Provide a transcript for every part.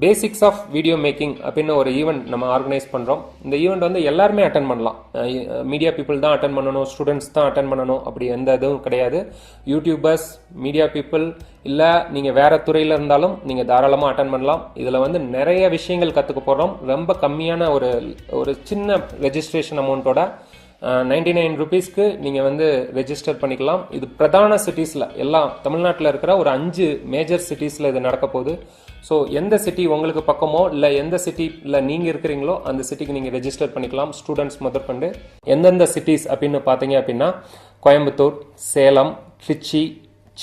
Basics of video making அப்படின்னு ஒரு event நம்ம ஆர்கனைஸ் பண்ணுறோம். இந்த ஈவெண்ட் வந்து எல்லாருமே அட்டன் பண்ணலாம். மீடியா பீப்புள் தான் அட்டன் பண்ணணும், ஸ்டூடெண்ட்ஸ் தான் அட்டன் பண்ணணும், அப்படி எந்த இதுவும் கிடையாது. யூடியூபர்ஸ், மீடியா பீப்புள், இல்லை நீங்கள் வேறு துறையில் இருந்தாலும் நீங்கள் தாராளமாக அட்டன் பண்ணலாம். இதில் வந்து நிறைய விஷயங்கள் கற்றுக்க போகிறோம். ரொம்ப கம்மியான ஒரு சின்ன ரெஜிஸ்ட்ரேஷன் அமௌண்ட்டோட 99 ருபீஸ்க்கு நீங்கள் வந்து ரெஜிஸ்டர் பண்ணிக்கலாம். இது பிரதான சிட்டிஸில் எல்லாம் தமிழ்நாட்டில் இருக்கிற ஒரு 5 மேஜர் சிட்டிஸில் இது நடக்க போகுது. ஸோ எந்த சிட்டி உங்களுக்கு பக்கமோ இல்லை எந்த சிட்டியில் நீங்கள் இருக்கிறீங்களோ அந்த சிட்டிக்கு நீங்கள் ரெஜிஸ்டர் பண்ணிக்கலாம். ஸ்டூடெண்ட்ஸ் முதற்கொண்டு எந்தெந்த சிட்டிஸ் அப்படின்னு பார்த்தீங்க அப்படின்னா கோயம்புத்தூர், சேலம், திருச்சி,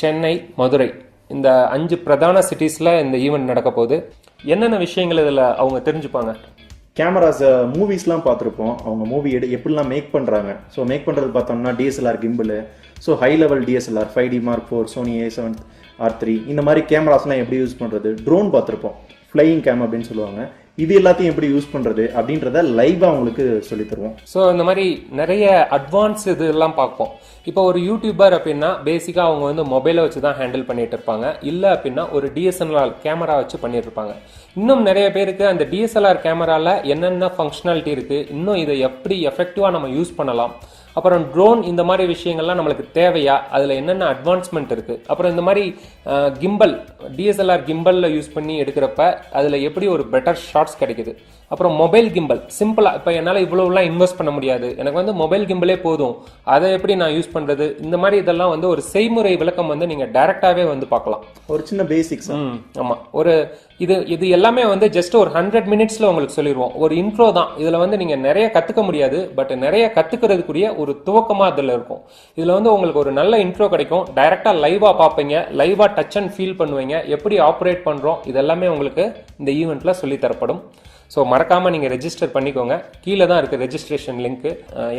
சென்னை, மதுரை, இந்த 5 பிரதான சிட்டிஸில் இந்த ஈவெண்ட் நடக்க போகுது. என்னென்ன விஷயங்கள் இதில் அவங்க தெரிஞ்சுப்பாங்க? கேமராஸ் மூவிஸ்லாம் பார்த்துருப்போம். அவங்க மூவி எப்படிலாம் மேக் பண்ணுறாங்க. ஸோ மேக் பண்ணுறது பார்த்தோம்னா DSLR gimbal, so high level DSLR 5D Mark IV, Sony A7R3, இந்த மாதிரி கேமராஸ்லாம் எப்படி யூஸ் பண்ணுறது. ட்ரோன் பார்த்துருப்போம், ஃப்ளையிங் கேம் அப்படின்னு சொல்லுவாங்க. இது எல்லாத்தையும் எப்படி யூஸ் பண்ணுறது அப்படின்றத லைவாக அவங்களுக்கு சொல்லி தருவோம். ஸோ இந்த மாதிரி நிறைய அட்வான்ஸ் இதெல்லாம் பார்ப்போம். இப்போ ஒரு யூடியூபர் அப்படின்னா பேசிக்காக அவங்க வந்து மொபைலை வச்சு தான் ஹேண்டில் பண்ணிட்டு இருப்பாங்க. இல்லை அப்படின்னா ஒரு டிஎஸ்எல்ஆர் கேமரா வச்சு பண்ணிட்டு இருப்பாங்க. இன்னும் நிறைய பேருக்கு அந்த டிஎஸ்எல்ஆர் கேமராவில் என்னென்ன ஃபங்க்ஷனாலிட்டி இருக்குது, இன்னும் இதை எப்படி எஃபெக்டிவாக நம்ம யூஸ் பண்ணலாம், அப்புறம் ட்ரோன், இந்த மாதிரி விஷயங்கள்லாம் நம்மளுக்கு தேவையா, அதில் என்னென்ன அட்வான்ஸ்மெண்ட் இருக்குது, அப்புறம் இந்த மாதிரி கிம்பல், டிஎஸ்எல்ஆர் கிம்பலில் யூஸ் பண்ணி எடுக்கிறப்ப அதில் எப்படி ஒரு பெட்டர் ஷாட்ஸ் கிடைக்குது, அப்புறம் மொபைல் கிம்பல் சிம்பிளாக இப்போ என்னால் இவ்வளோலாம் இன்வெஸ்ட் பண்ண முடியாது, எனக்கு வந்து மொபைல் கிம்பலே போதும், அதை எப்படி நான் யூஸ் பண்ணுறது, இந்த மாதிரி இதெல்லாம் வந்து ஒரு செய்முறை விளக்கம் வந்து நீங்கள் டைரெக்டாகவே வந்து பார்க்கலாம். ஒரு சின்ன பேசிக்ஸ். ஆமாம், ஒரு இது எல்லாமே வந்து ஜஸ்ட் ஒரு 100 மினிட்ஸில் உங்களுக்கு சொல்லிடுவோம். ஒரு இன்ட்ரோ தான். இதில் வந்து நீங்கள் நிறைய கற்றுக்க முடியாது, பட் நிறைய கற்றுக்கிறதுக்குரிய ஒரு துவக்கமாக இதில் இருக்கும். இதில் வந்து உங்களுக்கு ஒரு நல்ல இன்ட்ரோ கிடைக்கும். டைரெக்டாக லைவாக பார்ப்பீங்க, லைவாக டச் அண்ட் ஃபீல் பண்ணுவீங்க, எப்படி ஆப்ரேட் பண்ணுறோம், இதெல்லாமே உங்களுக்கு இந்த ஈவெண்ட்டில் சொல்லித்தரப்படும். ஸோ மறக்காமல் நீங்கள் ரெஜிஸ்டர் பண்ணிக்கோங்க. கீழே தான் இருக்குது ரெஜிஸ்ட்ரேஷன் லிங்க்கு.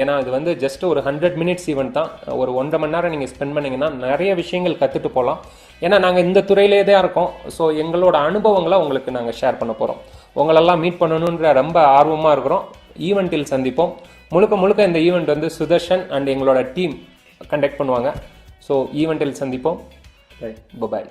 ஏன்னா இது வந்து ஜஸ்ட் ஒரு 100 மினிட்ஸ் ஈவெண்ட் தான். ஒரு 1.5 மணி நேரம் நீங்கள் ஸ்பெண்ட் பண்ணிங்கன்னா நிறைய விஷயங்கள் கற்றுட்டு போகலாம். ஏன்னா நாங்கள் இந்த துறையிலே தான் இருக்கோம். ஸோ எங்களோட அனுபவங்களை உங்களுக்கு நாங்கள் ஷேர் பண்ண போகிறோம். உங்களெல்லாம் மீட் பண்ணணுன்ற ரொம்ப ஆர்வமாக இருக்கிறோம். ஈவெண்ட்டில் சந்திப்போம். முழுக்க இந்த ஈவெண்ட் வந்து சுதர்ஷன் அண்ட் எங்களோட டீம் கண்டக்ட் பண்ணுவாங்க. ஸோ ஈவெண்ட்டில் சந்திப்போம். பை.